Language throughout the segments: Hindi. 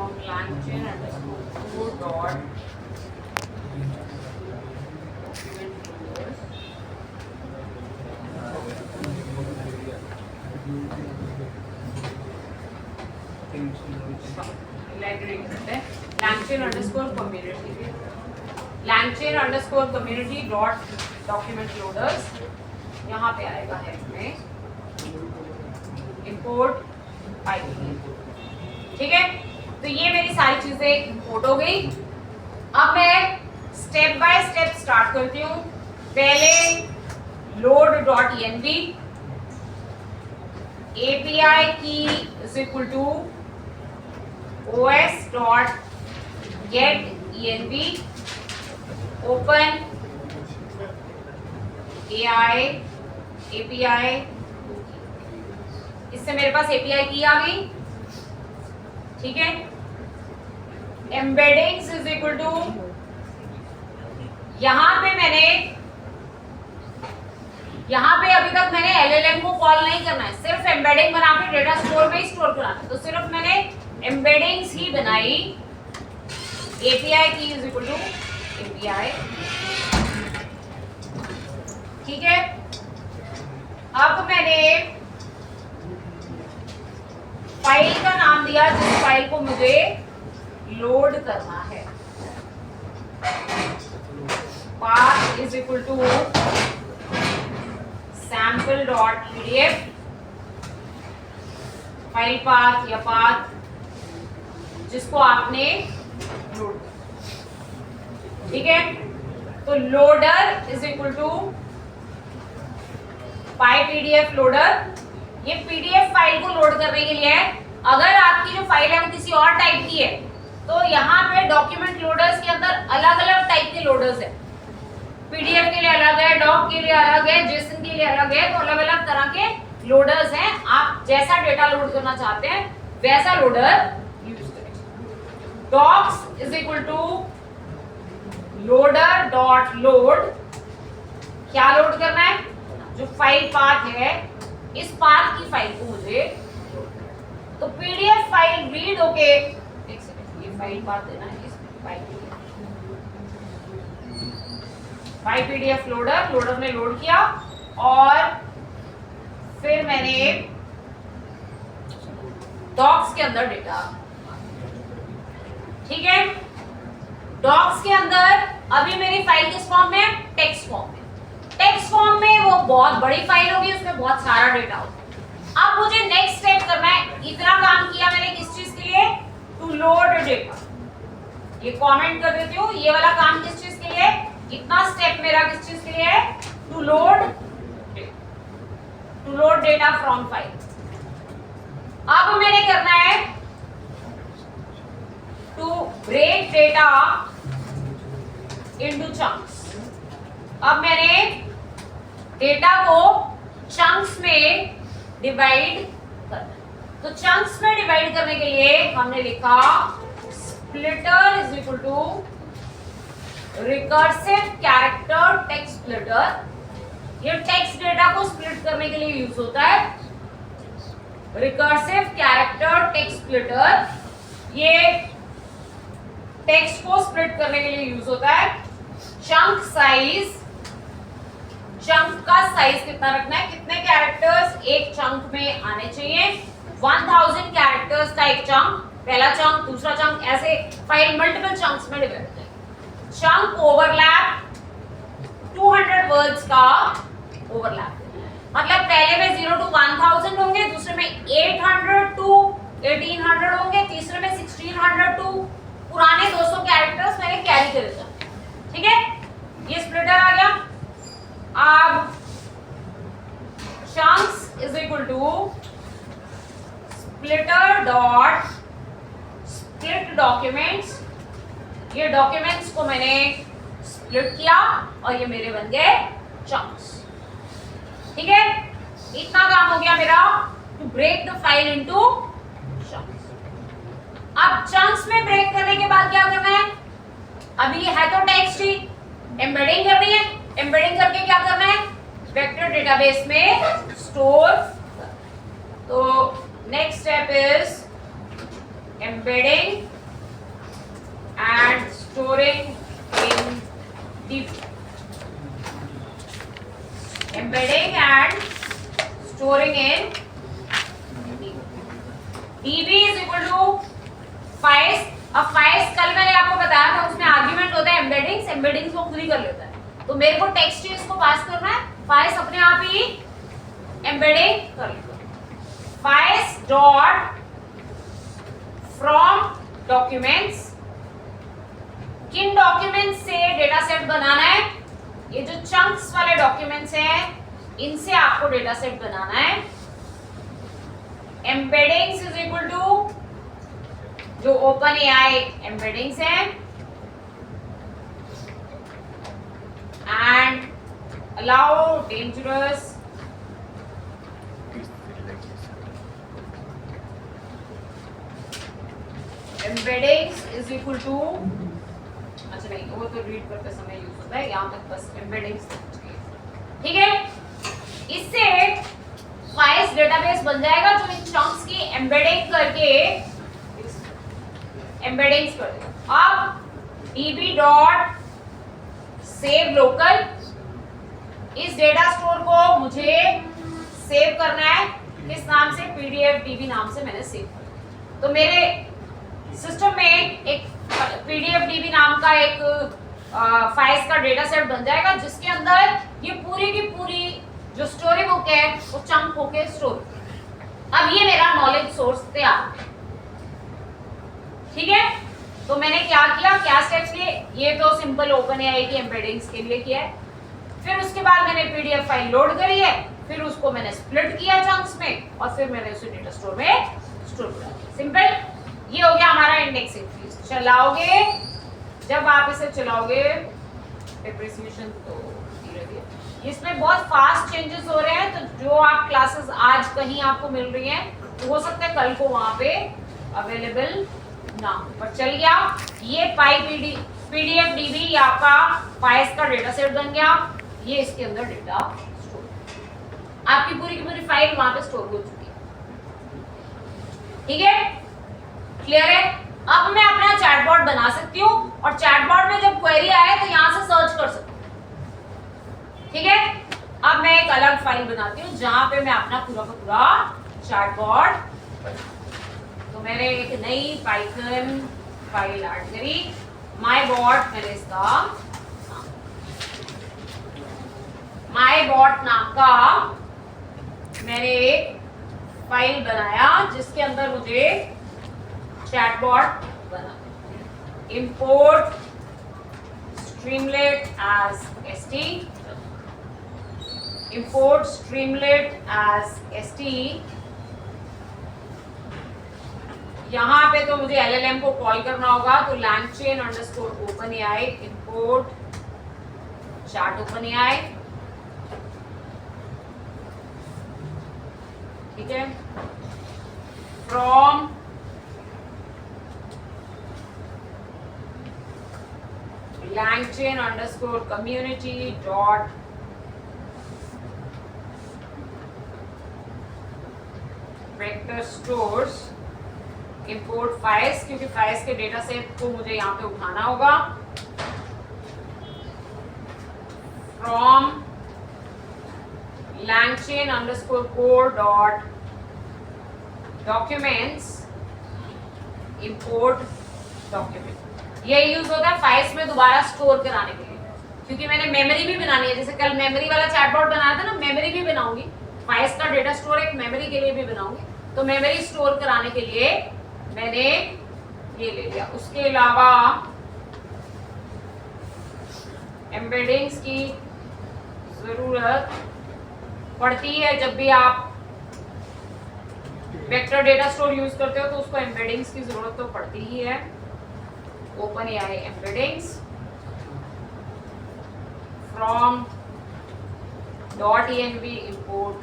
from langchain underscore code dot document loaders. langchain underscore community langchain underscore community dot document loaders. यहाँ पे आएगा है इसमें import IP. ठीक है, तो ये मेरी सारी चीजें इंपोर्ट हो गई. अब मैं स्टेप बाय स्टेप स्टार्ट करती हूँ. पहले load.env API key is equal to os.getEnv open AI API. इससे मेरे पास API की आ गई. ठीक है, embeddings is equal to, यहाँ पे अभी तक मैंने LLM को कॉल नहीं करना है, सिर्फ एम्बेडिंग बना के डेटा स्टोर में ही स्टोर कराना है. तो सिर्फ मैंने एम्बेडिंग्स ही बनाई. API की इज इक्वल टू API. ठीक है, अब मैंने फाइल का नाम दिया जिस फाइल को मुझे लोड करना है. path is equal to sample.pdf. File path या पाथ जिसको आपने लोड. ठीक है, तो loader is equal to PyPDF loader. ये PDF फाइल को लोड करने के लिए है. अगर आपकी जो फाइल है वो किसी और टाइप की है तो यहाँ पे डॉक्यूमेंट लोडर्स के अंदर अलग अलग टाइप के लोडर्स है. PDF के लिए अलग है, डॉक के लिए अलग है, JSON के लिए अलग है. तो अलग अलग तरह के लोडर्स हैं. आप जैसा डेटा लोड करना चाहते हैं वैसा लोडर यूज करें. docs is equal to loader dot load. क्या लोड करना है? जो फाइल पाथ है, इस पाथ की फाइल को मुझे. तो PDF फाइल रीड होके, एक सेकंड, ये फाइल पाथ देना है. इस PyPDF लोडर ने लोड किया और फिर मैंने डॉक्स के अंदर डेटा. ठीक है, डॉक्स के अंदर अभी मेरी फाइल किस फॉर्म में है? टेक्स्ट फॉर्म में. टेक्स्ट फॉर्म में वो बहुत बड़ी फाइल होगी, उसमें बहुत सारा डेटा होगा. अब मुझे नेक्स्ट स्टेप करना है. इतना काम किया मैंने किस चीज के लिए? To load data. ये कमेंट कर देती हूँ. ये वाला काम किस चीज के लिए? इतना स्टेप मेरा किस चीज के लिए है? To load data from file. अब मैंने करना है to break data into chunks. अब मैंने डेटा को चंक्स में डिवाइड करना. तो चंक्स में डिवाइड करने के लिए हमने लिखा splitter is equal to recursive character text splitter. ये टेक्स्ट डेटा को स्प्लिट करने के लिए यूज होता है. रिकर्सिव कैरेक्टर टेक्स्ट स्प्लिटर ये टेक्स्ट को स्प्लिट करने के लिए यूज होता है. चंक साइज, चंक का साइज कितना रखना है? कितने कैरेक्टर्स एक चंक में आने चाहिए? 1000 कैरेक्टर्स का एक चंक. पहला चंक, दूसरा चंक, ऐसे फाइल मल्टीपल चंक्स में डिवाइड होता है. चंक ओवरलैप 200 वर्ड्स का ओवरलैप. मतलब पहले में 0 to 1000 होंगे, दूसरे में 800 to 1800 होंगे, तीसरे में 1600 to पुराने 200 कैरेक्टर्स मैंने कैरी करे थे. ठीक है, ये स्प्लिटर आ गया. अब chunks is equal to splitter dot split documents. ये डॉक्यूमेंट्स को मैंने स्प्लिट किया और ये मेरे बन गए चंक्स. ठीक है, इतना काम हो गया मेरा to break the file into chunks. अब चंक्स में ब्रेक करने के बाद क्या करना है? अभी ये है तो टेक्स्ट ही, एम्बेडिंग करनी है. एम्बेडिंग करके क्या करना है? वेक्टर डेटाबेस में स्टोर. तो next step is embedding and storing in DB. Embedding and storing in DB is equal to files. अब फाइल्स कल मैंने आपको बताया था उसमें आर्गुमेंट होता है एम्बेडिंग्स, एम्बेडिंग्स वो खुद ही कर लेता है। तो मेरे को टेक्स्ट ही इसको पास करना है, फाइल्स अपने आप ही एम्बेडिंग कर लेगा। फाइल्स डॉट फ्रॉम डॉक्यूमेंट्स, किन डॉक्यूमेंट्स से डेटा सेट बनाना है? ये जो चंक्स वाले डॉक्यूमेंट्स हैं इनसे आपको डेटा सेट बनाना है। एम्बेडिंग्स इज इक्वल टू जो ओपन एआई एम्बेडिंग्स हैं and allow dangerous embeddings is equal to, अच्छा नहीं वो तो रीड करते समय यूज होता है, यहां तक बस एम्बेडिंग्स ठीक है। इससे फाइल्स डेटाबेस बन जाएगा जो इन चंक्स की एम्बेडिंग करके एम्बेडिंग्स कर देगा। अब db डॉट सेव लोकल, इस डेटा स्टोर को मुझे सेव करना है किस नाम से? pdf db नाम से मैंने सेव किया। तो मेरे सिस्टम में एक pdf db नाम का एक फाइल्स का डेटा सेट बन जाएगा जिसके अंदर ये पूरी की पूरी जो स्टोरी बुक है वो चंक होके स्टोर। अब ये मेरा नॉलेज सोर्स तैयार है, ठीक है। तो मैंने क्या किया, क्या स्टेप्स लिए? ये तो सिंपल ओपन एआई की एम्बेडिंग्स के लिए किया है। फिर उसके बाद मैंने पीडीएफ फाइल लोड करी है, फिर उसको मैंने स्प्लिट किया चंक्स में और फिर मैंने उसे डेटा स्टोर में स्टोर किया। सिंपल, ये हो गया हमारा इंडेक्सिंग फीस। चलाओगे, जब आप इसे चलाओगे डेप्रिसिएशन तो धीरे-धीरे इसमें बहुत फास्ट चेंजेस हो रहे हैं। तो जो आप क्लासेस आज कहीं आपको मिल रही हैं तो हो सकता है कल को वहां पे अवेलेबल ना, पर चल गया। ये पीडीएफ डीबी आपका फाइल्स का डेटा सेट बन गया। ये इसके अंदर डेटा स्टोर, आपकी पूरी की पूरी फाइल वहां पे स्टोर हो चुकी है, ठीक है। क्लियर है? अब मैं अपना चैटबॉट बना सकती हूँ और चैटबॉट में जब क्वेरी आए तो यहाँ से सर्च कर सकती हूँ, ठीक है। अब मैं एक अलग फाइल बनाती हूँ जहां पे मैं अपना पूरा का पूरा चैटबॉट, तो मैंने एक नई पाइथन फाइल ऐड करी, माई बॉट, मैंने इसका माई बॉट नाम का मैंने एक फाइल बनाया जिसके अंदर मुझे चैटबॉट बना। Import streamlit as st, import streamlit as st। यहाँ पे तो मुझे LLM को कॉल करना होगा, तो langchain underscore OpenAI import chat OpenAI, ठीक है। from langchain underscore community dot vector stores import files, क्योंकि फाइल्स के डेटा सेट को मुझे यहाँ पे उठाना होगा। from langchain underscore core dot documents import document। ये यूज होता है फाइल्स में दोबारा स्टोर कराने के लिए, क्योंकि मैंने मेमोरी भी बनानी है। जैसे कल मेमोरी वाला चैटबॉट बनाया था ना, मेमोरी भी बनाऊंगी, फाइल्स का डेटा स्टोर एक मेमोरी के लिए भी बनाऊंगी। तो मेमोरी स्टोर कराने के लिए मैंने ये ले लिया। उसके अलावा एम्बेडिंग्स की जरूरत पड़ती है जब भी आप वेक्टर डेटा स्टोर यूज करते हो, तो उसको एम्बेडिंग्स की जरूरत तो पड़ती ही है। OpenAI embeddings from .env import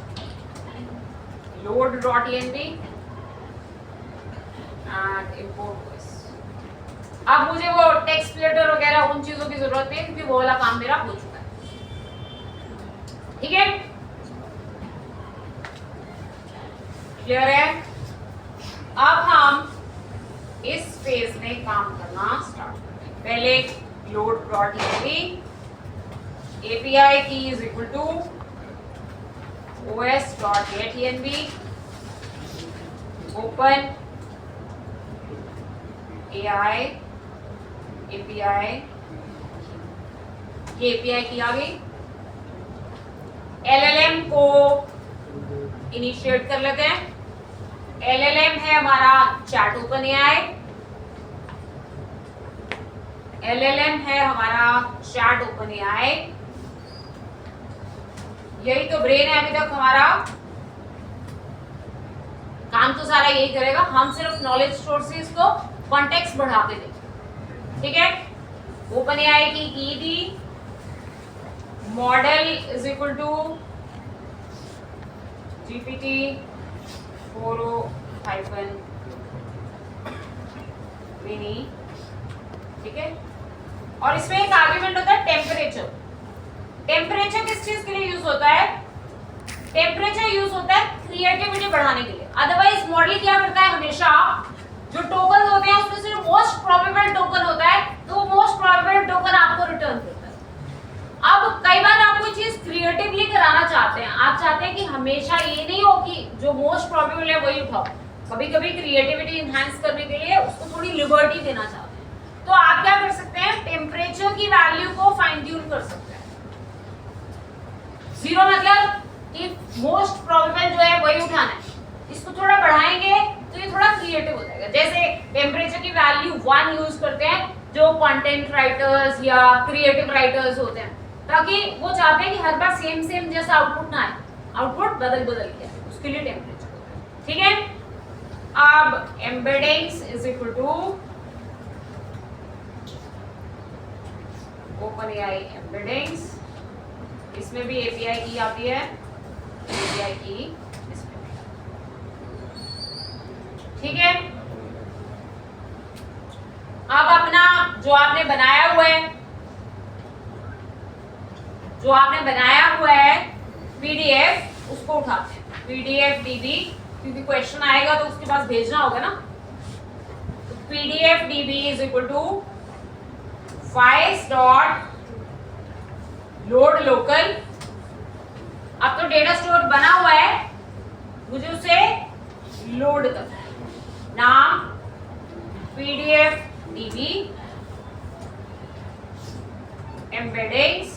load.env and import this। अब मुझे वो टेक्स्ट स्प्लिटर वगैरह उन चीजों की जरूरत नहीं है क्योंकि वो वाला काम मेरा हो चुका है, ठीक है। क्लियर है? अब हम इस फेज में काम करना स्टार्ट करते हैं। पहले load dot ENV API key is equal to OS dot get ENV OpenAI API, ये एपीआई की आ गई। एलएलएम को इनिशिएट कर लेते हैं। एलएलएम है हमारा चैट ओपन एआई, एलएलएम है हमारा चैट ओपन एआई। यही तो ब्रेन है अभी तक हमारा, काम तो सारा यही करेगा, हम सिर्फ नॉलेज सोर्सेज को कॉन्टेक्स्ट बढ़ाते देंगे। ठीक है, ओपन एआई की थी model is equal to GPT 4o- mini. ठीक है, और इसमें एक आर्गुमेंट होता है टेम्परेचर। टेम्परेचर किस चीज के लिए यूज होता है? टेम्परेचर यूज होता है क्रिएटिविटी बढ़ाने के लिए। अदरवाइज मॉडल क्या करता है, हमेशा जो टोकन होते हैं उसमें से मोस्ट प्रोबेबल टोकन होता है, तो वो मोस्ट प्रोबेबल टोकन आपको रिटर्न करता है। अब कई बार आप कोई चीज क्रिएटिवली कराना चाहते हैं, आप चाहते हैं कि हमेशा ये नहीं हो कि जो मोस्ट प्रोबेबल है वही उठाओ, कभी कभी क्रिएटिविटी इनहैंस करने के लिए उसको थोड़ी लिबर्टी देना चाहते हैं, तो आप क्या कर सकते हैं, टेम्परेचर की वैल्यू को फाइन ट्यून कर सकते हैं। 0 मतलब कि मोस्ट प्रोबेबल जो है वही उठाना है, इसको थोड़ा बढ़ाएंगे तो ये थोड़ा क्रिएटिव हो जाएगा। जैसे टेम्परेचर की वैल्यू 1 यूज करते हैं जो कंटेंट राइटर्स या क्रिएटिव राइटर्स होते हैं, ताकि वो चाहते हैं कि हर बार सेम जैसा आउटपुट ना आए, आउटपुट बदल के, उसके लिए टेम्परेचर होता है। ठीक है, अब embeddings is equal to OpenAI embeddings, इसमें भी एपीआई की आती है, एपीआई की इसमें भी। ठीक है, अब अपना जो आपने बनाया हुआ है पीडीएफ, उसको उठाते हैं पीडीएफ डीबी, क्योंकि क्वेश्चन आएगा तो उसके पास भेजना होगा ना। तो PDF DB is equal to files dot load local. अब तो डेटा स्टोर बना हुआ है, मुझे उसे लोड करना है। नाम PDF DB embeddings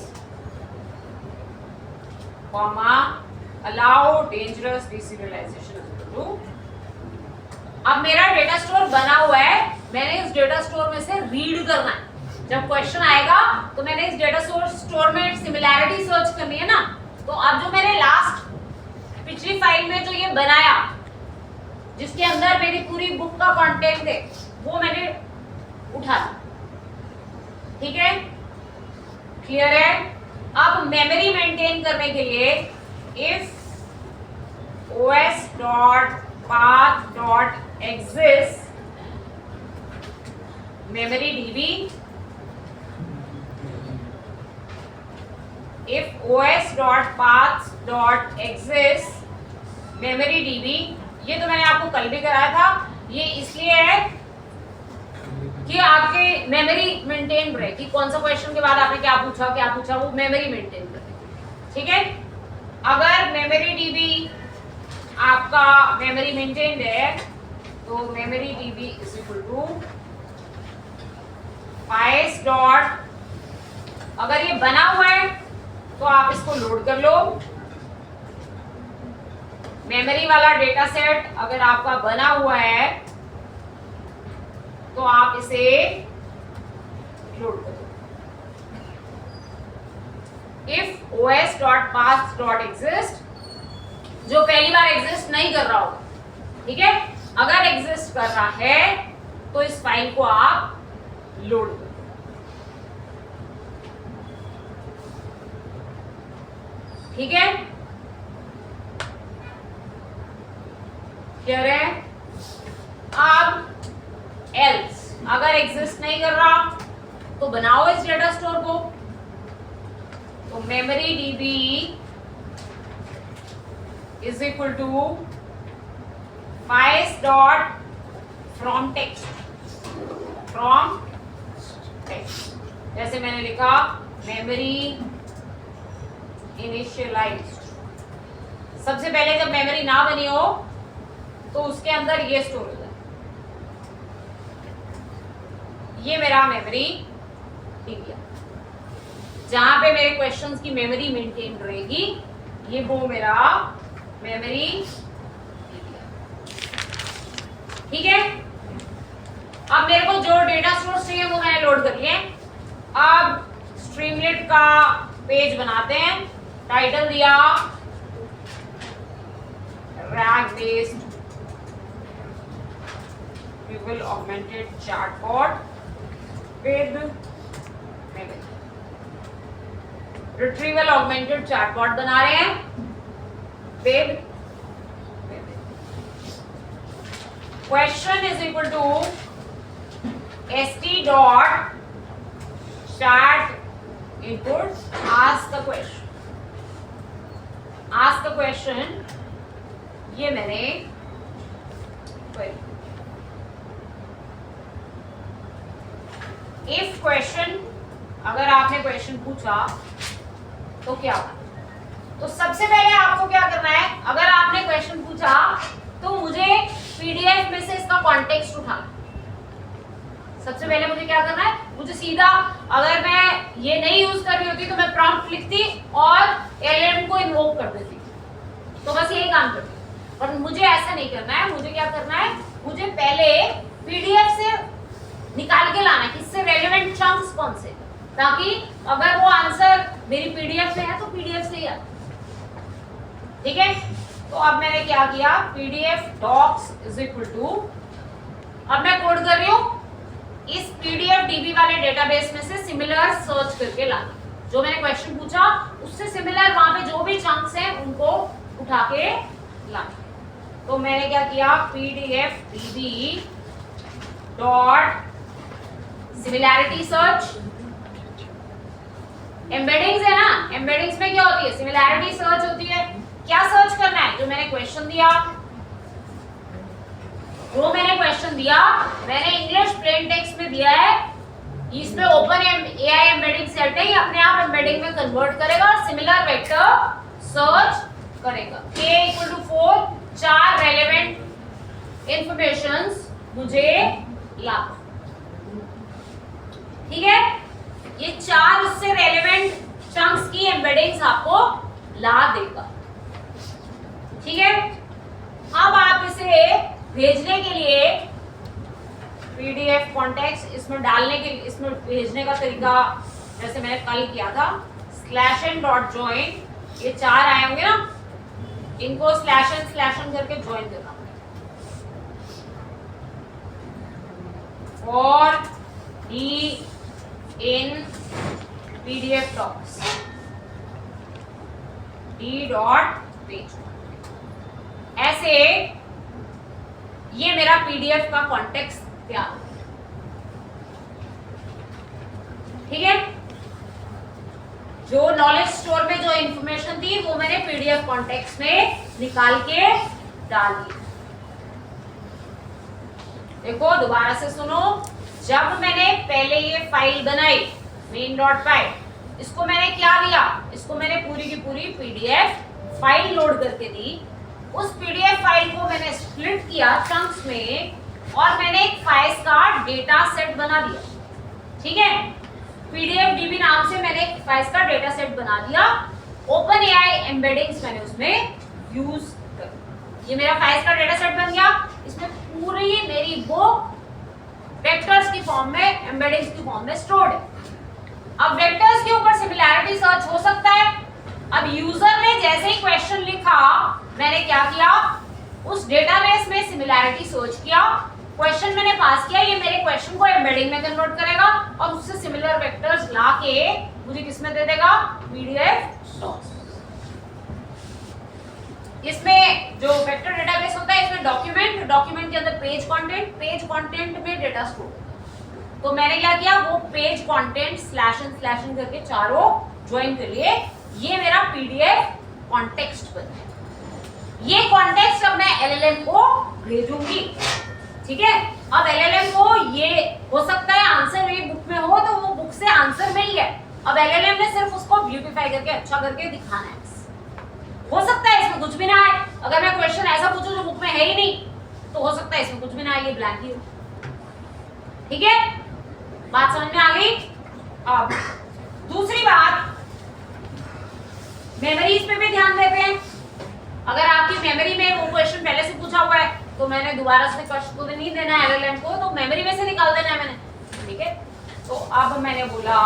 comma allow dangerous deserialization. अब मेरा डेटा स्टोर बना हुआ है, मैंने इस डेटा स्टोर में से रीड करना है। जब क्वेश्चन आएगा तो मैंने इस डेटा स्टोर में सिमिलैरिटी सर्च करनी है ना। तो अब जो मैंने लास्ट पिछली फाइल में जो ये बनाया, जिसके अंदर मेरी पूरी बुक का कंटेंट है, वो मैंने उठा। ठीक है, क्लियर है। अब मेमोरी मेंटेन करने के लिए if os dot path dot exist memory db, if os dot path dot exist memory db, ये तो मैंने आपको कल भी कराया था। ये इसलिए है कि आपके मेमोरी मेंटेन रहे कि कौन सा क्वेश्चन के बाद आपने क्या पूछा, वो मेमोरी मेंटेन करे। ठीक है, अगर मेमोरी डीबी आपका मेमोरी मेंटेन्ड है तो memory DB is equal to files dot, अगर ये बना हुआ है तो आप इसको लोड कर लो। मेमोरी वाला डेटा सेट अगर आपका बना हुआ है तो आप इसे लोड करो। If os dot path dot exist, जो पहली बार एग्जिस्ट नहीं कर रहा होगा, ठीक है, अगर एग्जिस्ट कर रहा है तो इस फाइल को आप लोड करो। ठीक है, क्लियर है। अब एल्स, अगर एग्जिस्ट नहीं कर रहा तो बनाओ इस डेटा स्टोर को। तो memory DB is equal to files dot from text. From text. जैसे मैंने लिखा मेमोरी इनिशियलाइज्ड। सबसे पहले जब मेमोरी ना बनी हो तो उसके अंदर ये स्टोर हो जाए, ये मेरा मेमोरी एरिया, जहां पे मेरे क्वेश्चंस की मेमोरी मेंटेन रहेगी, ये वो मेरा मेमोरी एरिया। ठीक है, अब मेरे को जो डेटा सोर्स चाहिए वो मैंने लोड कर लिए। अब स्ट्रीमलेट का पेज बनाते हैं, टाइटल दिया RAG based retrieval augmented chatbot with memory. Retrieval augmented chatbot बना रहे हैं with memory. Question is equal to st dot chat input, ask the question, ask the question, ये मैंने इफ क्वेश्चन, अगर आपने क्वेश्चन पूछा तो क्या होगा। तो सबसे पहले आपको क्या करना है, अगर आपने क्वेश्चन पूछा तो मुझे पीडीएफ में से इसका कॉन्टेक्स्ट उठाना। सबसे पहले मुझे क्या करना है, मुझे सीधा, अगर मैं ये नहीं यूज कर रही होती तो मैं प्रॉम्प्ट लिखती और एलएलएम को इन्वोक कर देती, तो बस यही काम करती। पर मुझे ऐसा नहीं करना है, मुझे क्या करना है, मुझे पहले पीडीएफ से निकाल के लाना है कि इससे रेलेवेंट चंक्स कौन से, ताकि अगर वो आंसर मेरी पीडीएफ में है तो पीडीएफ से ही आता। ठीक है, तो अब मैंने क्या किया, PDF docs is equal to, अब मैं कोड कर रही हूँ इस पीडीएफ डीबी वाले डेटाबेस में से सिमिलर सर्च करके लाना, जो मैंने क्वेश्चन पूछा उससे सिमिलर वहां पे जो भी चंक्स हैं उनको उठा के लाना। तो मैंने क्या किया, PDF dB dot similarity search, embeddings है ना, एम्बेडिंग्स में क्या होती है, सिमिलैरिटी सर्च होती है। क्या सर्च करना है, जो मैंने क्वेश्चन दिया, जो मैंने क्वेश्चन दिया मैंने इंग्लिश प्लेन टेक्स्ट में दिया है, इसमें ओपन एआई एम्बेडिंग सेट है, ये अपने आप एम्बेडिंग में कन्वर्ट करेगा और सिमिलर वेक्टर सर्च करेगा। k equal to 4, 4 relevant informations मुझे ला। ठीक है, ये 4 उससे रेलेवेंट चंक्स की एम्बेडिंग्स आपको ला देगा। ठीक है, अब आप इसे भेजने के लिए पीडीएफ कॉन्टेक्स्ट इसमें डालने के, इसमें भेजने का तरीका जैसे मैंने कल किया था, /n.join, ये 4 आए होंगे ना, इनको /n करके ज्वाइन करना और डी इन पीडीएफ डॉक्स d.page, ऐसे ये मेरा पीडीएफ का कॉन्टेक्स्ट तैयार। ठीक है, जो नॉलेज स्टोर में जो इंफॉर्मेशन थी वो मैंने पीडीएफ कॉन्टेक्स्ट में निकाल के डाल दी। देखो दोबारा से सुनो, जब मैंने पहले ये फाइल बनाई main.py, इसको मैंने क्या दिया, इसको मैंने पूरी की पूरी पीडीएफ फाइल लोड करके दी। उस पीडीएफ फाइल को मैंने स्प्लिट किया चंक्स में और मैंने एक फाइल्स का डेटा सेट बना दिया। ठीक है, पीडीएफ डीबी नाम से मैंने एक फाइल्स का डेटा सेट बना दिया, ओपन एआई एम्बेडिंग्स मैंने उसमें यूज कर, ये मेरा फाइल्स का डेटा सेट बन गया। इसमें पूरी मेरी बुक वेक्टर्स की फॉर्म में, एम्बेडिंग्स की फॉर्म में स्टोर्ड है। अब वेक्टर्स के ऊपर सिमिलैरिटी सर्च हो सकता है। अब यूजर ने जैसे ही क्वेश्चन लिखा, मैंने क्या किया, उस डेटाबेस में सिमिलैरिटी सर्च किया, क्वेश्चन मैंने पास किया, ये मेरे क्वेश्चन को एम्बेडिंग में कन्वर्ट करेगा और उससे सिमिलर वेक्टर्स लाके मुझे किस में दे देगा, पीडीएफ डॉक्स। इसमें जो वेक्टर डेटाबेस होता है, इसमें डॉक्यूमेंट, डॉक्यूमेंट के अंदर पेज कंटेंट, पेज कंटेंट में डेटा स्टोर। तो मैंने क्या किया, वो पेज कंटेंट /n करके चारों ज्वाइन कर लिए, ये मेरा पीडीएफ कॉन्टेक्स्ट बन गया। ये कॉन्टेक्स्ट अब मैं एलएलएम को भेजूंगी। ठीक है, अब एलएलएम को ये हो सकता है एलएलएम ने सिर्फ उसको ब्यूटीफाई करके अच्छा करके दिखाना है। हो सकता है इसमें कुछ भी ना आए, अगर मैं क्वेश्चन ऐसा पूछूं जो बुक में है ही नहीं तो हो सकता है इसमें कुछ भी ना आए, ये ब्लैंक ही हो। ठीक है, बात समझ में आ गई। अब दूसरी बात, मेमोरीज पे भी ध्यान देते हैं। अगर आपकी मेमोरी में वो क्वेश्चन पहले से पूछा हुआ है तो मैंने दोबारा से कष्ट तो नहीं देना है एलएलएम को, तो मेमोरी में से निकाल देना है मैंने। ठीक है, तो अब मैंने बोला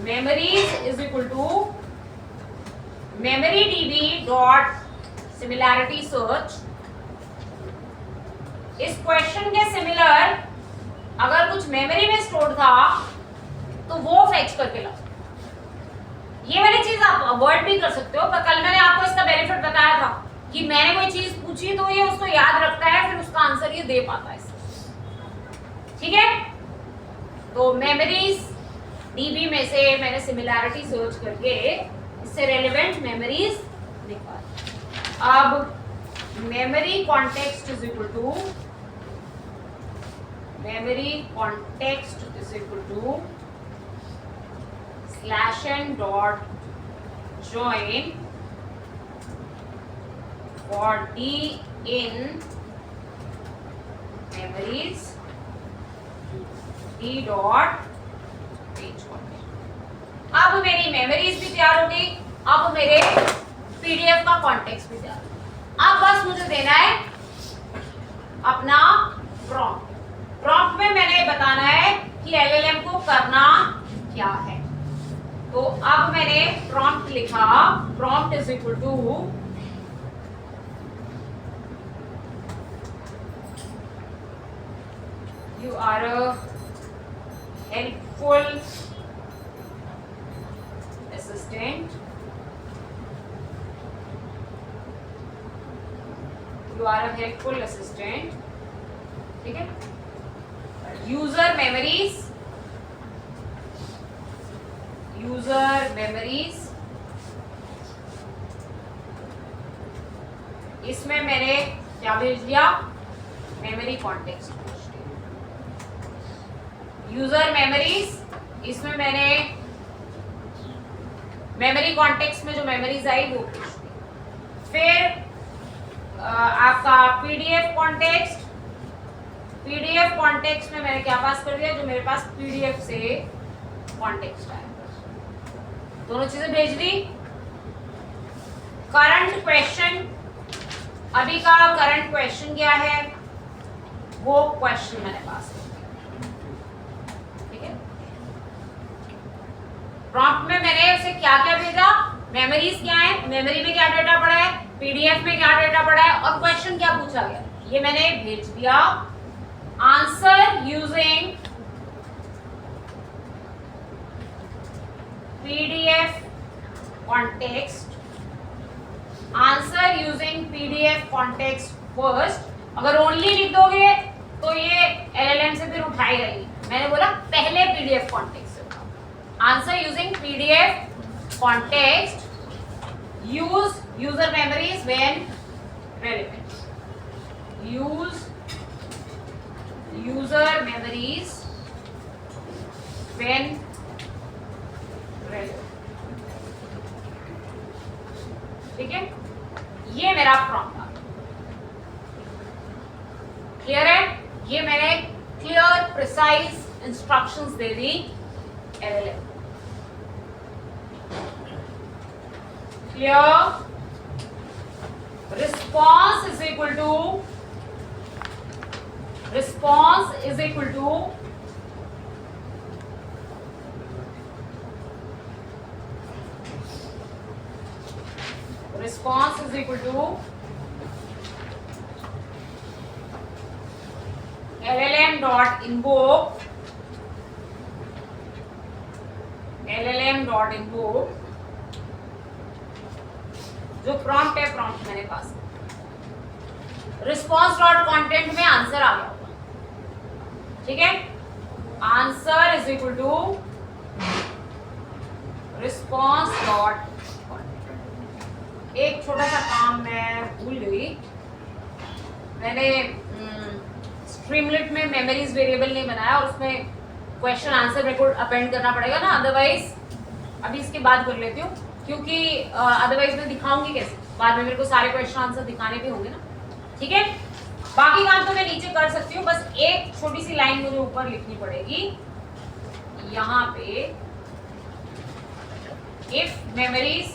memories is equal to memory DB dot similarity search. इस क्वेश्चन के सिमिलर अगर कुछ मेमोरी में स्टोर था तो वो फेच करके लाओ। ये वाली चीज आप अवॉइड भी कर सकते हो, पर कल मैंने आपको इसका बेनिफिट बताया था कि मैंने कोई चीज पूछी तो ये उसको याद रखता है, फिर उसका आंसर ये दे पाता है। ठीक है, तो मेमोरीज डीबी में से मैंने सिमिलैरिटी सर्च करके इससे रेलेवेंट मेमोरीज निकाल। अब memory context is equal to /n dot join for D in memories D dot page content। अब मेरी मेमोरीज भी तैयार हो गई, अब मेरे पीडीएफ का कॉन्टेक्स्ट भी तैयार। अब बस मुझे देना है अपना प्रॉम्प्ट में मैंने बताना है कि एलएलएम को करना क्या है। तो अब मैंने प्रॉम्प्ट लिखा, prompt is equal to you are a helpful assistant, you are a helpful assistant. ठीक है, यूजर मेमोरीज इसमें मैंने क्या भेज दिया, मेमोरी कॉन्टेक्स्ट। यूजर मेमोरीज इसमें मैंने मेमोरी कॉन्टेक्स्ट में जो मेमोरीज आई वो भेज दी। फिर आपका पीडीएफ कॉन्टेक्स्ट में मैंने क्या पास कर दिया, जो मेरे पास पीडीएफ से कॉन्टेक्स्ट आया, दोनों चीजें भेज दी। करंट क्वेश्चन, अभी का करंट क्वेश्चन क्या है वो क्वेश्चन मैंने पास कर दिया। ठीक है, प्रॉम्प्ट में मैंने उसे क्या क्या भेजा, मेमोरीज क्या है, मेमोरी में क्या डेटा पड़ा है, पीडीएफ में क्या डेटा पड़ा है और क्वेश्चन क्या पूछा गया, ये मैंने भेज दिया। Answer using PDF context first. अगर ओनली लिख दोगे तो ये एलएलएम से फिर उठाएगा ही। मैंने बोला पहले पीडीएफ कॉन्टेक्स्ट से उठाओ। Answer using PDF context, use user memories when relevant, use user memories when relevant. ठीक है, ये मेरा प्रॉम्प्ट आ गया। क्लियर है, ये मैंने क्लियर प्रिसाइज इंस्ट्रक्शंस दे दी LLM. Clear, response is equal to response is equal to LLM dot invoke जो प्रॉम्प्ट है, प्रॉम्प्ट मैंने पास, रिस्पॉन्स डॉट कॉन्टेंट में आंसर आ गया। ठीक है, answer is equal to response dot content. एक छोटा सा काम मैं भूल गई, मैंने स्ट्रीमलेट में मेमोरीज वेरिएबल नहीं बनाया और उसमें क्वेश्चन आंसर मेरे को अपेंड करना पड़ेगा ना, अदरवाइज अभी इसके बाद कर लेती हूँ, क्योंकि अदरवाइज मैं दिखाऊंगी कैसे, बाद में मेरे को सारे क्वेश्चन आंसर दिखाने भी होंगे ना, ठीक है। बाकी काम तो मैं नीचे कर सकती हूँ, बस एक छोटी सी लाइन मुझे ऊपर लिखनी पड़ेगी यहाँ पे, if memories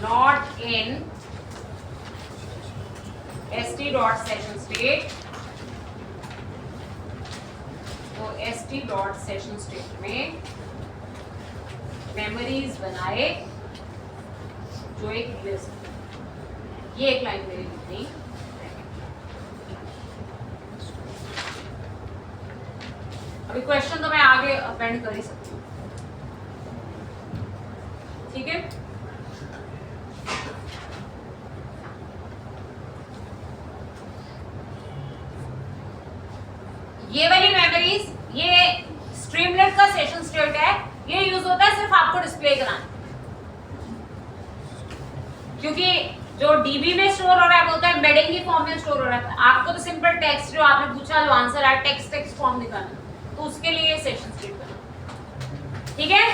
not in st.session_state, तो st.session_state में मेमोरीज बनाए जो एक लिस्ट, ये एक लाइन मेरी लिखनी। अभी क्वेश्चन तो मैं आगे अपेंड कर ही सकती हूँ, ठीक है। ये वाली मेमोरीज, ये स्ट्रीमलेट का सेशन स्टेट है, ये यूज होता है सिर्फ आपको डिस्प्ले कराने, क्योंकि जो डीबी में स्टोर हो रहा है वो तो एम्बेडिंग की फॉर्म में स्टोर हो रहा है। आपको तो सिंपल टेक्स्ट जो आपने पूछा, जो आंसर है टेक्स्ट फॉर्म दिखाना, तो उसके लिए सेशन स्टेट करना, ठीक है।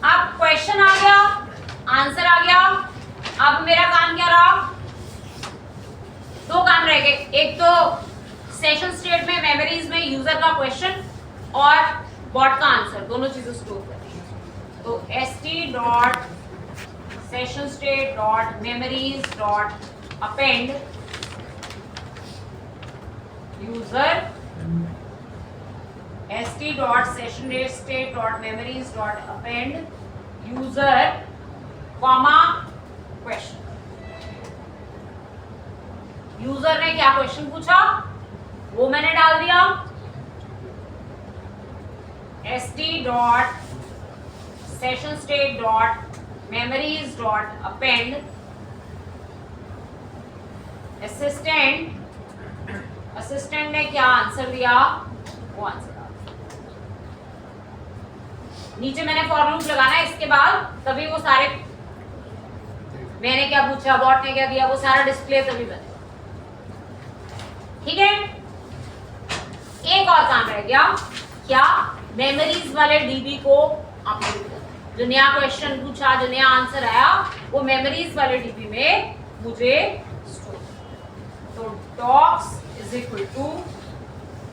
अब क्वेश्चन आ गया, आंसर आ गया, अब मेरा काम क्या रहा, दो काम रह गए, एक तो सेशन स्टेट में मेमोरीज में यूजर का क्वेश्चन और बॉट का आंसर, दोनों चीजें स्टोर करनी है। तो st.session_state.memories.append user, st.session_state.memories.append user, comma question. User ने क्या क्वेश्चन पूछा वो मैंने डाल दिया, st.session_state.memories.append असिस्टेंट ने क्या आंसर दिया, वो आंसर डाल। नीचे मैंने फॉर लूप लगाना है इसके बाद, तभी वो सारे, मैंने क्या पूछा, बॉट ने क्या दिया, वो सारा डिस्प्ले तभी बनेगा, ठीक है। एक और काम रह गया, क्या, मेमोरीज वाले डीबी को अपलोड करना, जो नया क्वेश्चन पूछा, जो नया आंसर आया, वो मेमोरीज वाले डीबी में मुझे स्टोर। तो docs is equal to,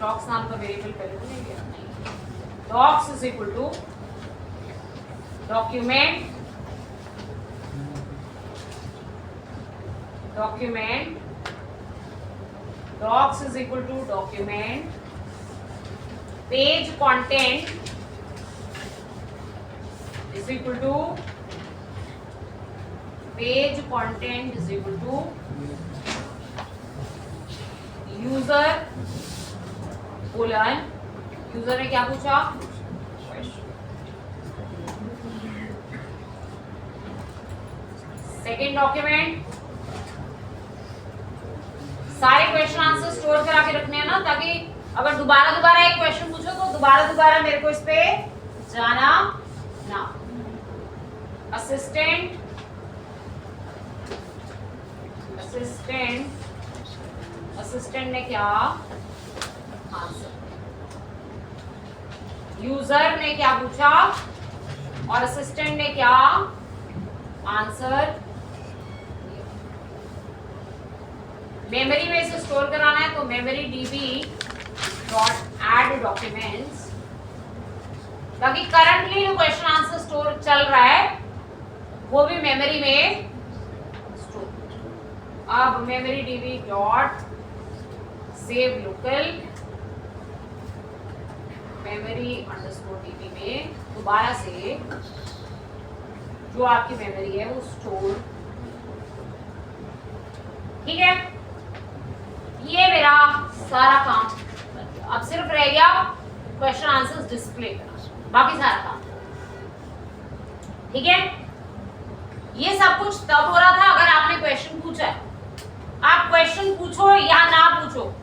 docs नाम का वेरिएबल पहले तो नहीं गया, docs is equal to document docs is equal to document page content is equal to user colon, user ने क्या पूछा, सेकेंड डॉक्यूमेंट, सारे क्वेश्चन आंसर स्टोर करा के रखने हैं ना, ताकि अगर दोबारा एक क्वेश्चन पूछो तो दोबारा मेरे को इस पे जाना ना। असिस्टेंट ने क्या आंसर, यूजर ने क्या पूछा और असिस्टेंट ने क्या आंसर। मेमोरी में इसे स्टोर कराना है तो memory DB dot add documents, ताकि करंटली जो क्वेश्चन आंसर स्टोर चल रहा है वो भी मेमोरी में स्टोर। अब memory DB dot save local memory underscore dB में दोबारा से जो आपकी मेमोरी है वो स्टोर, ठीक है। ये मेरा सारा काम, अब सिर्फ रह गया क्वेश्चन आंसर्स डिस्प्ले करना, बाकी सारा काम, ठीक है। ये सब कुछ तब हो रहा था अगर आपने क्वेश्चन पूछा है। आप क्वेश्चन पूछो या ना पूछो,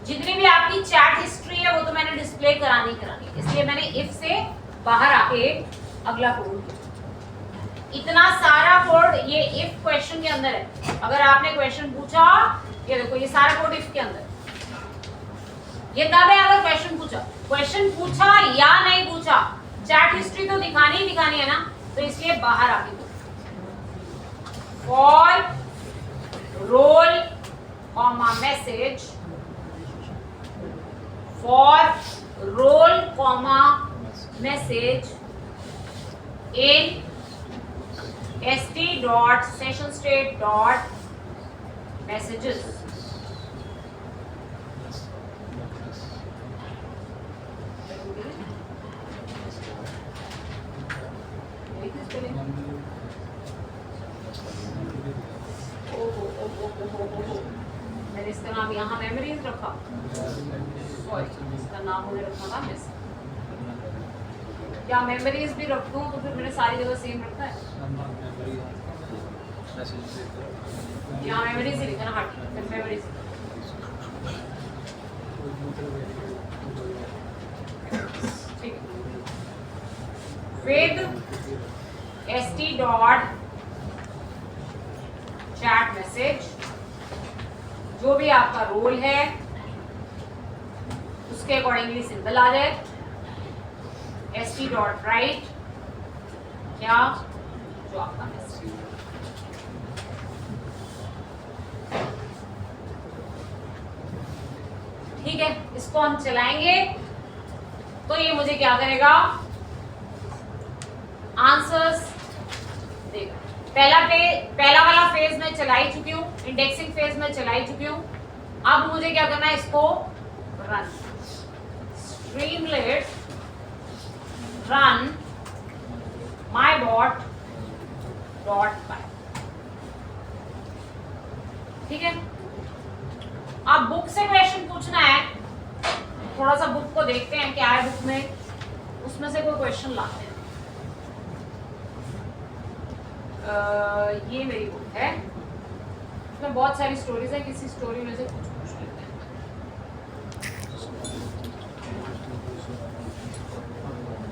जितनी भी आपकी चैट हिस्ट्री है वो तो मैंने डिस्प्ले करानी, इसलिए मैंने इफ से बाहर आके अगला कोड, इतना सारा कोड ये इफ क्वेश्चन के अंदर है। अगर आपने क्वेश्चन पूछा, ये देखो ये सारा कोड इफ के अंदर, ये तब है अगर क्वेश्चन पूछा या नहीं पूछा, चैट हिस्ट्री तो दिखानी ही दिखानी है ना, तो इसलिए बाहर आके for role comma message, for role comma message in st.sessionstate.messages. मैंने इसका नाम यहाँ मेमोरीज रखा, सॉरी इसका नाम मुझे रखना था मिस। क्या मेमोरीज भी रख दूं तो फिर मैंने सारी जगह सेम रखा है, यहाँ मेमोरीज ही लिखा ना, हट फिर मेमोरीज ठीक है। विद st.chat-message जो भी आपका रोल है उसके अकॉर्डिंगली सिंबल आ जाए, st.write क्या जो आपका मैसेज। ठीक है, इसको हम चलाएंगे तो ये मुझे क्या करेगा, आंसर्स देगा। पहला वाला फेज में चला ही चुकी हूँ, इंडेक्सिंग फेज में चला ही चुकी हूँ। अब मुझे क्या करना है, इसको रन, स्ट्रीमलेट run mybot.py। ठीक है, अब बुक से क्वेश्चन पूछना है, थोड़ा सा बुक को देखते हैं क्या है बुक में, उसमें से कोई क्वेश्चन लाते हैं। ये मेरी बुक है, इसमें बहुत सारी स्टोरीज है, किसी स्टोरी में से कुछ पूछ लेते हैं।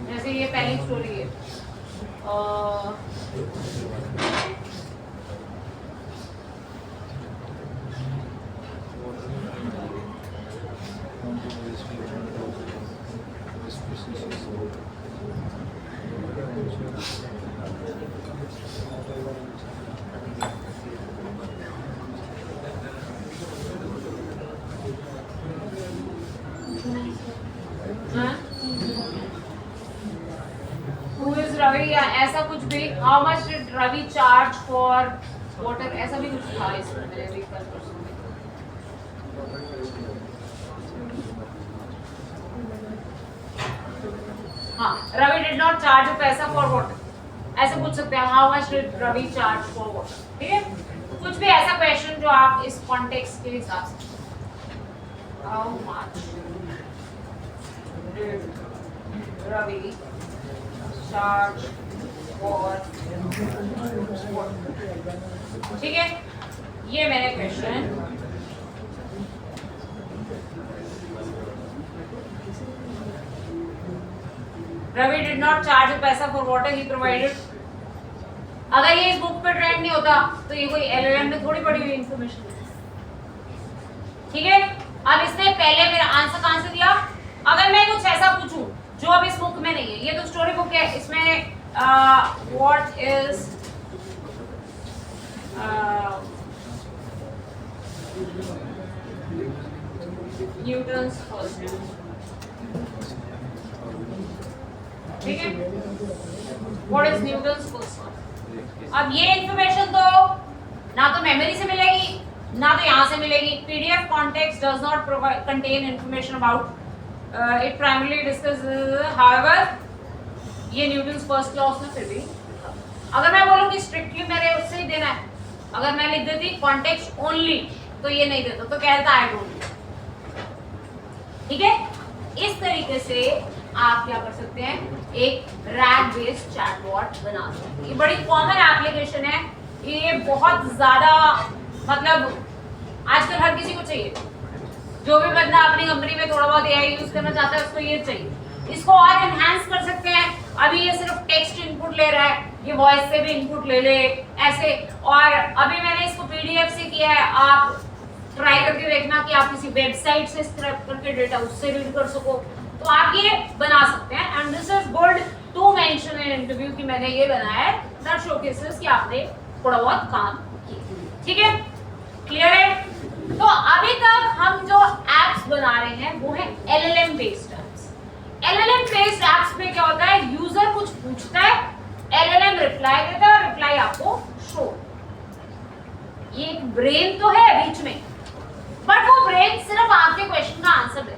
जैसे ये पहली स्टोरी है, रवि या ऐसा कुछ भी, how much did Ravi charge for water, ऐसा भी कुछ था इसमें, मैंने भी कल परसों में। हाँ, रवि डिड नॉट चार्ज पैसा फॉर वाटर, ऐसे पूछ सकते हैं, how much did Ravi charge for water. ठीक है, तो कुछ भी ऐसा क्वेश्चन जो आप इस कॉन्टेक्स्ट के हिसाब से, how much did Ravi charge for, ठीक है, ये मैंने question Ravi did not charge पैसा फॉर वाटर ही प्रोवाइडेड। अगर ये इस बुक पे ट्रेंड नहीं होता तो ये कोई एलएलएम में थोड़ी पड़ी हुई इंफॉर्मेशन है। ठीक है, अब इसने पहले मेरा आंसर कहां से दिया, अगर मैं कुछ ऐसा पूछूं जो अब इस बुक में नहीं है, ये तो स्टोरी बुक है, इसमें what is Newton's first law, ठीक है, what is Newton's first law. अब ये इंफॉर्मेशन तो ना तो मेमोरी से मिलेगी ना तो यहाँ से मिलेगी। PDF context does not contain information about it primarily discuss, however ये न्यूटन्स फर्स्ट लॉ उसमें फिर भी, अगर मैं बोलूँ कि स्ट्रिक्टली मेरे उससे ही देना है, अगर मैं लिख देती कॉन्टेक्स्ट ओनली तो ये नहीं देता, तो कहता आई डोंट। ठीक है, इस तरीके से आप क्या कर सकते हैं, एक रैग बेस्ड चैटबॉट बना सकते हैं। ये बड़ी कॉमन एप्लीकेशन है, ये बहुत ज्यादा, मतलब आजकल हर किसी को चाहिए, जो भी बंदा अपनी कंपनी में थोड़ा बहुत एआई यूज करना चाहता है उसको ये चाहिए। इसको और एनहांस कर सकते हैं, अभी ये सिर्फ टेक्स्ट इनपुट ले रहा है, ये वॉइस से भी इनपुट ले ले ऐसे, और अभी मैंने इसको पीडीएफ से किया है, आप ट्राई करके देखना कि आप किसी वेबसाइट से स्क्रैप करके डेटा उससे रीड कर सको, तो आप ये बना सकते हैं। And this is good to mention in interview कि मैंने ये बनाया है, दैट शोकेसेस कि आपने थोड़ा बहुत काम किया। ठीक है, क्लियर है? तो अभी तक हम जो एप्स बना रहे हैं वो है LLM based apps. LLM based apps में क्या होता है, यूजर कुछ पूछता है, LLM रिप्लाई देता है और रिप्लाई आपको शो। ये एक ब्रेन तो है बीच में, बट वो ब्रेन सिर्फ आपके क्वेश्चन का आंसर दे।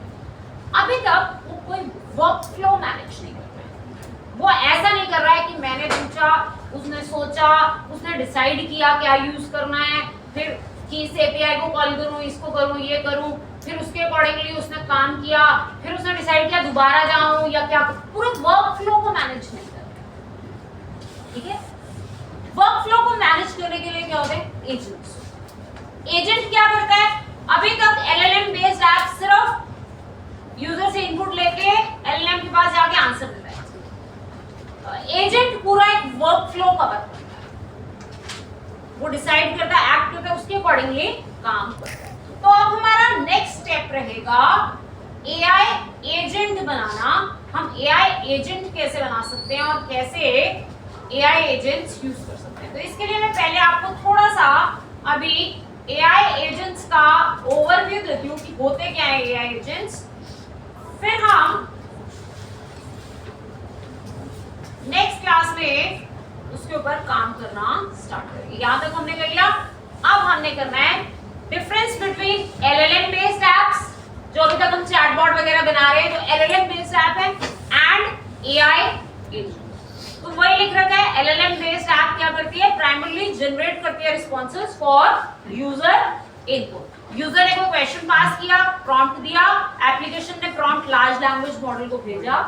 अभी तक वो कोई वर्क फ्लो मैनेज नहीं कर रहा है। वो ऐसा नहीं कर रहा है कि मैंने पूछा, उसने सोचा, उसने डिसाइड किया क्या यूज करना है, फिर कि इस API को कॉल करूं, इसको करूं, ये करूं, फिर उसके अकॉर्डिंगली उसने काम किया, फिर उसने डिसाइड किया दोबारा जाऊं या क्या, पूरे वर्क फ्लो को मैनेज नहीं कर रहा। ठीक है, वर्क फ्लो को मैनेज करने के लिए क्या होते हैं, एजेंट्स। एजेंट क्या करता है, अभी तक LLM बेस्ड ऐप सिर्फ यूजर से इनपुट लेके LLM के पास जाके आंसर देता है। एजेंट पूरा एक वर्क फ्लो कवर करता है, वो डिसाइड करता है, एक्ट करता है, उसके अकॉर्डिंगली काम करता है। तो अब हमारा नेक्स्ट स्टेप रहेगा AI एजेंट बनाना। हम AI एजेंट कैसे बना सकते हैं और कैसे AI एजेंट्स यूज कर सकते हैं। तो इसके लिए मैं पहले आपको थोड़ा सा अभी AI एजेंट्स का ओवरव्यू देती हूँ कि होते क्या है AI एजेंट्स, फिर हम नेक्स्ट क्लास में उसके ऊपर काम करना स्टार्ट करेंगे। यहां तक हमने कर लिया। अब हमने करना है difference between LLM based apps, जो अभी तक हम चैटबॉट वगैरह बना रहे हैं जो LLM बेस्ड ऐप है, एंड AI एजेंट। तो वही लिख रखा है, LLM बेस्ड ऐप क्या करती है, प्राइमरीली जनरेट करती है responses for user input. User ने कोई क्वेश्चन पास किया, प्रॉम्प्ट दिया, एप्लीकेशन ने प्रॉम्प्ट लार्ज लैंग्वेज मॉडल को भेजा,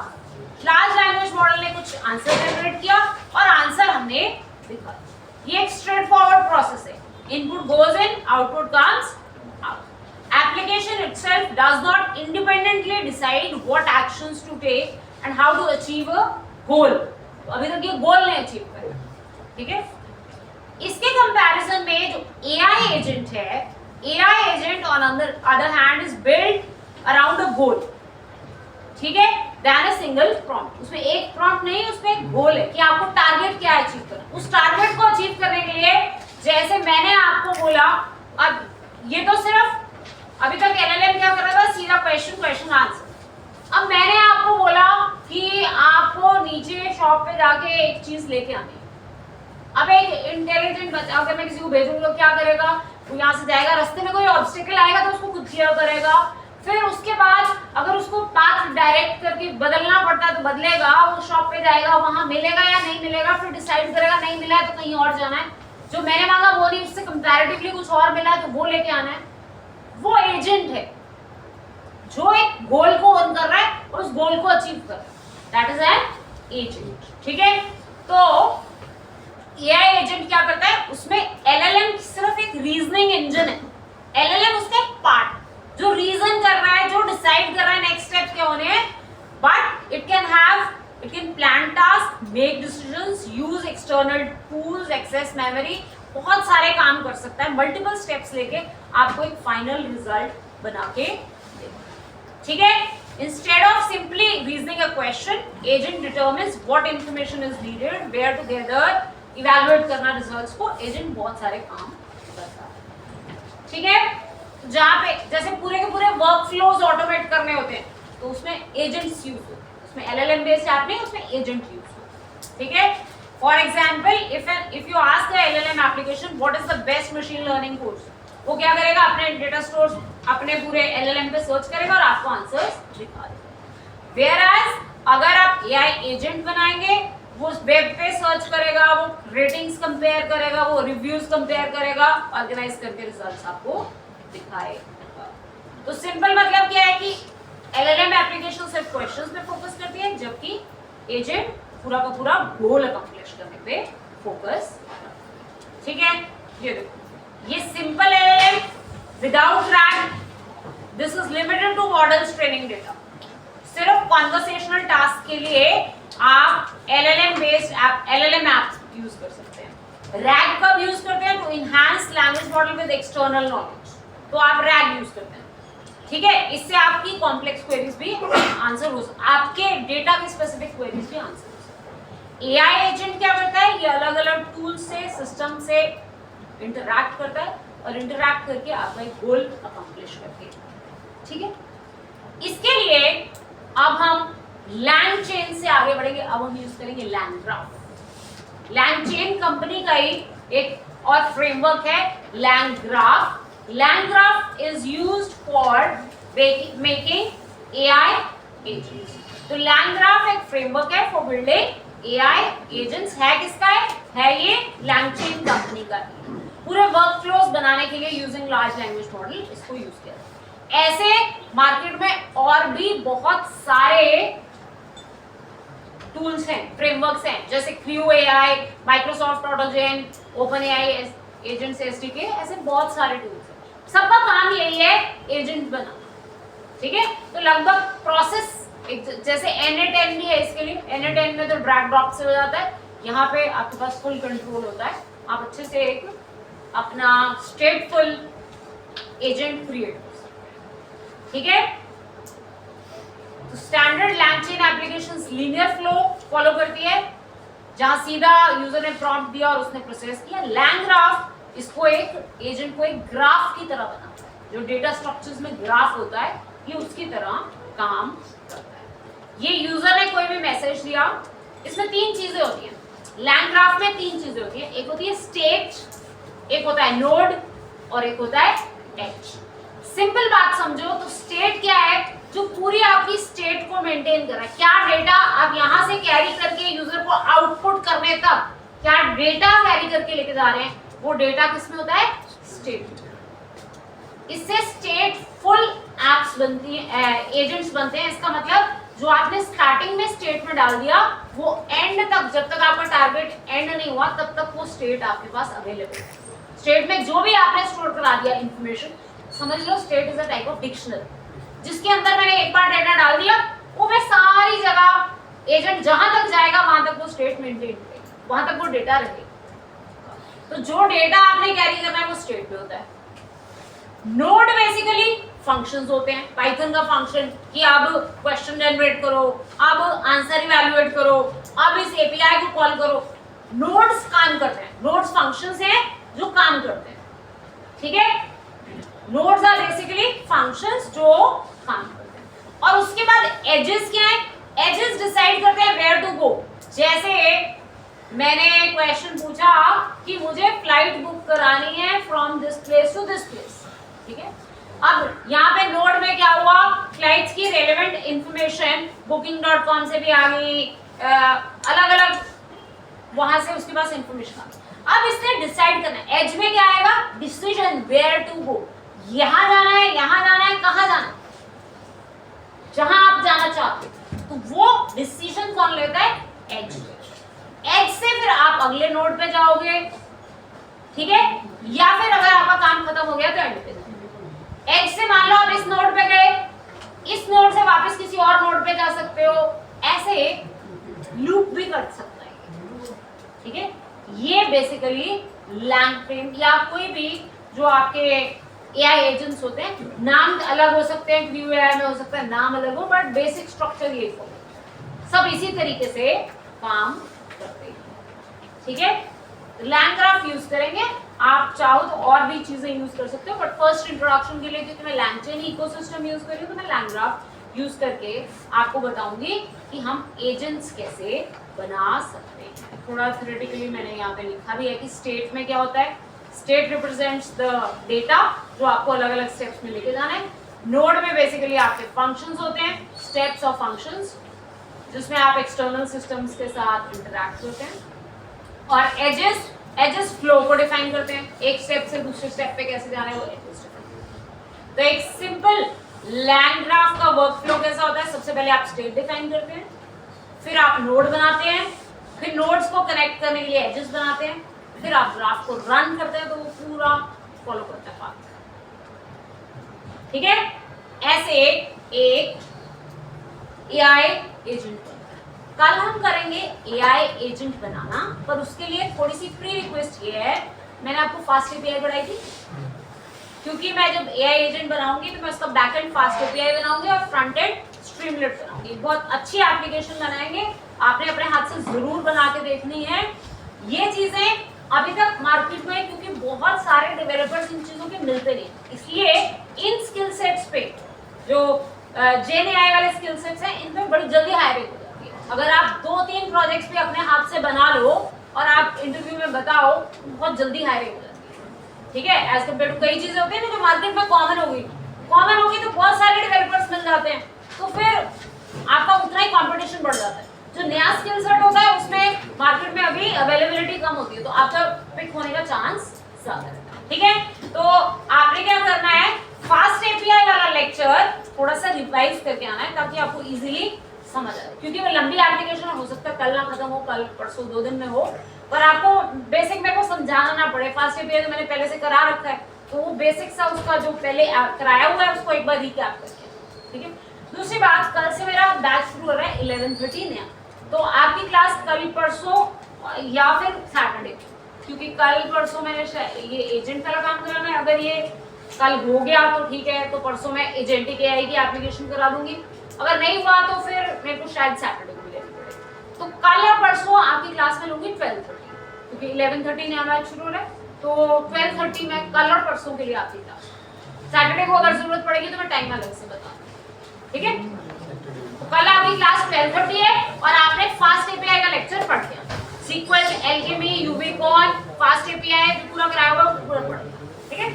लार्ज लैंग्वेज मॉडल ने कुछ आंसर जनरेट किया और आंसर हमने दिखाया। ये एक स्ट्रेट फॉरवर्ड प्रोसेस है। Input goes in, output comes out. Application itself does not independently decide what actions to take and how to achieve a goal. तो अभी तक ये गोल नहीं अचीव करा, ठीक है। इसके कंपैरिजन में जो AI एजेंट है, AI agent on other hand is built around a goal, ठीक है, देन अ सिंगल प्रॉम्प्ट। उसमें एक प्रॉम्प्ट नहीं, उसमें एक गोल है कि आपको टारगेट क्या अचीव करना। उस टारगेट को अचीव करने के लिए, जैसे मैंने आपको बोला, अब ये तो सिर्फ अभी तक LLM क्या कर रहा था, सीधा क्वेश्चन आंसर। अब मैंने आपको बोला कि आपको नीचे शॉप पे जाके एक चीज लेके आनी है। अब एक इंटेलिजेंट बच्चा, अगर मैं किसी को भेजूंगी तो क्या करेगा, वो यहाँ से जाएगा, रास्ते में कोई ऑब्स्टिकल आएगा तो उसको खुद क्लियर करेगा, फिर उसके बाद अगर उसको पाथ डायरेक्ट करके बदलना पड़ता है तो बदलेगा, वो शॉप पे जाएगा, वहां मिलेगा या नहीं मिलेगा, फिर डिसाइड करेगा नहीं मिला है तो कहीं और जाना है, जो मैंने मांगा वो नहीं, उससे कंपैरेटिवली कुछ और मिला है तो वो लेके आना है। वो एजेंट है जो एक गोल को ऑन कर रहा है और उस गोल को अचीव कर रहा है, दैट इज एन एजेंट, ठीक है। तो AI एजेंट क्या करता है, उसमें LLM सिर्फ एक रीजनिंग इंजन है, LLM उसका एक पार्ट जो रीजन कर रहा है, जो डिसाइड कर रहा है नेक्स्ट स्टेप क्या होने हैं, but it can plan task, make decisions, use external tools, access memory, बहुत सारे काम कर सकता है, मल्टीपल स्टेप्स लेके आपको एक फाइनल रिजल्ट बना के, ठीक है। Instead of simply reasoning a question, agent determines what information is needed, where to gather, evaluate करना रिजल्ट्स को, एजेंट बहुत सारे काम करता है, ठीक है। जहाँ पे जैसे पूरे के पूरे वर्क फ्लोज ऑटोमेट करने होते हैं तो उसमें एजेंट्स यूज होते हैं, उसमें LLM बेस्ड ऐप नहीं, उसमें एजेंट यूज होते हैं, ठीक है। For example, if you ask the LLM application what is the best machine learning course, वो क्या करेगा, अपने डेटा स्टोर्स अपने पूरे LLM पे सर्च करेगा और आपको आंसर्स दिखा देगा। वेयरएज अगर आप AI एजेंट बनाएंगे, वो वेब पे सर्च करेगा, वो रेटिंग्स कंपेयर करेगा, वो रिव्यूज कंपेयर करेगा, ऑर्गेनाइज करके रिजल्ट्स आपको दिखाएगा। तो सिंपल मतलब क्या है कि LLM एप्लीकेशन सिर्फ क्वेश्चंस पे फोकस करती है, जबकि एजेंट पूरा का पूरा गोल अकम्प्लिश करने पे फोकस, ठीक है। ये देखो, ये simple LLM without RAG, this is limited to models training data. सिर्फ कॉन्वर्सेशनल टास्क के लिए आप LLM based app, LLM app use कर सकते हैं। RAG कब यूज करते हैं, to enhance language model with external knowledge. तो आप रैग यूज करते हैं, ठीक है। इससे आपकी कॉम्प्लेक्स क्वेरीज भी आंसर हो सकते, आपके डेटा की स्पेसिफिक क्वेरीज भी आंसर हो सकते। एआई एजेंट क्या करता है, ये अलग अलग टूल्स से, सिस्टम से इंटरैक्ट करता है और इंटरैक्ट करके आपका एक गोल अकम्प्लिश करती है, ठीक है। इसके लिए अब हम लैंग चेन से आगे बढ़ेंगे। अब हम यूज करेंगे LangGraph. LangChain company का ही एक और फ्रेमवर्क है LangGraph. LangGraph is used for making AI agents. तो लैंग ग्राफ एक फ्रेमवर्क है फॉर बिल्डिंग एआई एजेंट्स। है किसका है ये लैंग चेन कंपनी का। पूरे वर्क फ्लोज बनाने के लिए यूजिंग लार्ज लैंग्वेज मॉडल इसको यूज किया। ऐसे मार्केट में और भी बहुत सारे टूल्स हैं, फ्रेमवर्क्स हैं, जैसे CrewAI, Microsoft AutoGen, OpenAI agents SDK, ऐसे बहुत सारे टूल्स हैं। सबका काम यही है एजेंट बनाना, ठीक है। तो लगभग प्रोसेस जैसे NA10 भी है इसके लिए। NA10 में तो ड्रैग ड्रॉप से हो जाता है, यहाँ पे आपके पास फुल कंट्रोल होता है, आप अच्छे से एक अपना स्टेटफुल एजेंट क्रिएट कर सकते, ठीक है। तो standard LangChain applications linear flow follow करती है, जहां सीधा यूजर ने प्रॉम्प्ट दिया और उसने प्रोसेस किया। लैंग ग्राफ इसको एक एजेंट को एक ग्राफ की तरह बनाता है, जो डेटा स्ट्रक्चर्स में ग्राफ होता है ये उसकी तरह काम करता है। ये यूजर ने कोई भी मैसेज दिया, इसमें तीन चीजें होती हैं। लैंग ग्राफ में तीन चीजें होती हैं, एक होती है स्टेट, एक होता है नोड और एक होता है एज। सिंपल बात समझो तो स्टेट क्या है, जो पूरी आपकी स्टेट को मेंटेन कर रहा है। क्या डेटा आप यहां से कैरी करके यूजर को आउटपुट करने तक क्या डेटा कैरी करके लेके जा रहे हैं, वो डेटा किसमें होता है स्टेट। इससे स्टेट फुल एप्स बनती है, एजेंट्स बनते हैं। इसका मतलब जो आपने स्टार्टिंग में स्टेट में डाल दिया वो एंड तक, जब तक आपका टारगेट एंड नहीं हुआ तब तक वो स्टेट आपके पास अवेलेबल है। स्टेट में जो भी आपने स्टोर करा दिया इंफॉर्मेशन, समझ लो state is a type of dictionary, जिसके अंदर मैंने एक बार डेटा डाल दिया, वो मैं सारी जगह एजेंट जहां तक जाएगा वहां तक वो स्टेट मेंटेन करेगा, वहां तक वो डेटा रहेगा। तो जो डेटा आपने कैरी करना है वो स्टेट पे होता है। नोड बेसिकली फंक्शंस होते हैं, पाइथन का फंक्शन कि अब क्वेश्चन जनरेट करो, अब आंसर इवैल्यूएट करो, अब इस एपीआई को कॉल करो। नोड्स काम करते हैं, नोड्स फंक्शंस हैं जो काम करते हैं, ठीक है। नोड्स आर बेसिकली फंक्शंस जो काम करते हैं। और उसके बाद एजेस क्या है, एजेस डिसाइड करते हैं वेयर टू गो। जैसे मैंने क्वेश्चन पूछा कि मुझे फ्लाइट बुक करानी है from this place to this place, ठीक है। अब यहाँ पे नोड में क्या हुआ, फ्लाइट्स की रेलेवेंट इंफॉर्मेशन booking.com से भी आ गई, अलग अलग वहां से उसके पास इंफॉर्मेशन आ गई। अब इसने डिसाइड करना है, एज में क्या आएगा, डिसीजन वेयर टू गो। यहाँ जाना है, यहाँ जाना है, कहाँ जाना है, जहां आप जाना चाहते हो। तो वो डिसीजन कौन लेता है, एज। एज से फिर आप अगले नोड पे जाओगे, ठीक है, या फिर अगर आपका काम खत्म हो गया तो एंड पे जाओगे। एज से मान लो आप इस नोड पे गए, इस नोड से वापस किसी और नोड पे जा सकते हो, ऐसे लूप भी कर सकता है, ठीक है। ये बेसिकली लैंग फ्रेम या कोई भी जो आपके एआई एजेंट्स होते हैं, नाम अलग हो सकते हैं, क्रू एआई में हो सकता है नाम अलग हो, बट बेसिक स्ट्रक्चर ये सब इसी तरीके से काम करते हैं, ठीक है। लैंग ग्राफ यूज करेंगे, आप चाहो तो और भी चीजें यूज कर सकते हो, बट फर्स्ट इंट्रोडक्शन के लिए क्योंकि मैं लैंग चेन इकोसिस्टम यूज कर रही हूँ तो मैं लैंग ग्राफ यूज करके आपको बताऊंगी कि हम एजेंट्स कैसे बना सकते हैं। थोड़ा थ्योरेटिकली मैंने यहाँ पे लिखा भी है कि स्टेट में क्या होता है, स्टेट रिप्रेजेंट्स द डेटा जो आपको अलग अलग स्टेप्स में लेके जाना है। नोड में बेसिकली आपके फंक्शंस होते हैं, स्टेप्स ऑफ फंक्शंस, जिसमें आप एक्सटर्नल सिस्टम्स के साथ इंटरैक्ट होते हैं। और एजेस, एजेस फ्लो को डिफाइन करते हैं, एक स्टेप से दूसरे स्टेप पे कैसे जाना है वो एजेस डिफाइन। तो एक सिंपल लैंग ग्राफ का वर्क फ्लो कैसा होता है, सबसे पहले आप स्टेट डिफाइन करते हैं, फिर आप नोड बनाते हैं, फिर नोड्स को कनेक्ट करने के लिए एजेस बनाते हैं, फिर आप ग्राफ को रन करते हैं तो वो पूरा फॉलो करता है पाथ, ठीक है। ऐसे एक एआई एजेंट बनता है। कल हम करेंगे एआई एजेंट बनाना, पर उसके लिए थोड़ी सी प्री रिक्वेस्ट ये है, मैंने आपको फास्ट एपीआई पढ़ाई थी, क्योंकि मैं जब एआई एजेंट बनाऊंगी तो मैं उसका बैक एंड फास्ट एपीआई बनाऊंगी और फ्रंट एंड स्ट्रीमलेट बनाऊंगी। बहुत अच्छी एप्लीकेशन बनाएंगे, आपने अपने हाथ से जरूर बना के देखनी है। ये चीजें अभी तक मार्केट में, क्योंकि बहुत सारे डेवलपर्स इन चीजों के मिलते नहीं, इसलिए इन स्किल सेट्स पे जो जेन एआई वाले स्किल सेट्स हैं, इन पे बड़ी जल्दी हायरिंग हो जाती है। अगर आप 2-3 प्रोजेक्ट्स भी अपने हाथ से बना लो और आप इंटरव्यू में बताओ, बहुत जल्दी हायरिंग हो जाती है, ठीक है। एज कम्पेयर टू कई चीजें होती है ना जो मार्केट में कॉमन होगी तो बहुत सारे डेवलपर्स मिल जाते हैं, तो फिर आपका उतना ही कंपटीशन बढ़ जाता है। जो नया स्किल सेट होता है उसमें मार्केट में अभी अवेलेबिलिटी कम होती है, तो आपका पिक होने का चांस ज्यादा है, ठीक है। तो आपने क्या करना है, फास्ट एपीआई वाला लेक्चर थोड़ा सा रिवाइज करके आना है ताकि आपको इजीली समझ आए, क्योंकि वो लंबी एप्लीकेशन हो सकता है कल ना खत्म हो, कल परसों 2 दिन में हो, पर आपको बेसिक मेरे को समझाना ना पड़े। फास्ट एपीआई तो मैंने पहले से करा रखा है, तो वो बेसिक सा उसका जो पहले कराया हुआ है उसको एक बार रिकैप करके, ठीक है। दूसरी बात, कल से मेरा बैच शुरू हो रहा है 11:30 नया, तो आपकी क्लास कल परसों या फिर सैटरडे, क्योंकि कल परसों मैंने ये एजेंट वाला काम कराना है। अगर ये कल हो गया तो ठीक है, तो परसों मैं एजेंटिक एआई की एप्लीकेशन करा दूंगी। अगर नहीं हुआ तो फिर मेरे को शायद सैटरडे को लेनी पड़ेगी। तो कल या परसों आपकी क्लास में लूंगी 12:30, क्योंकि 11:30 नया बैच शुरू हो रहा है, तो 12:30 में कल और परसों के लिए आपकी क्लास। सैटरडे को अगर जरूरत पड़ेगी तो मैं टाइम अलग से बताऊंगी, ठीक है। कल आपकी क्लास 12:30 है और आपने फास्ट एपीआई का लेक्चर पढ़ दिया, सीक्वेंस, एल्केमी, यूबिकॉन, फास्ट एपीआई जो पूरा कराया होगा वो पूरा पढ़ दिया, ठीक है।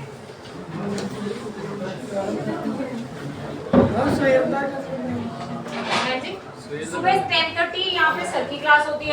सुबह 10:30 यहाँ पे सर की क्लास होती है।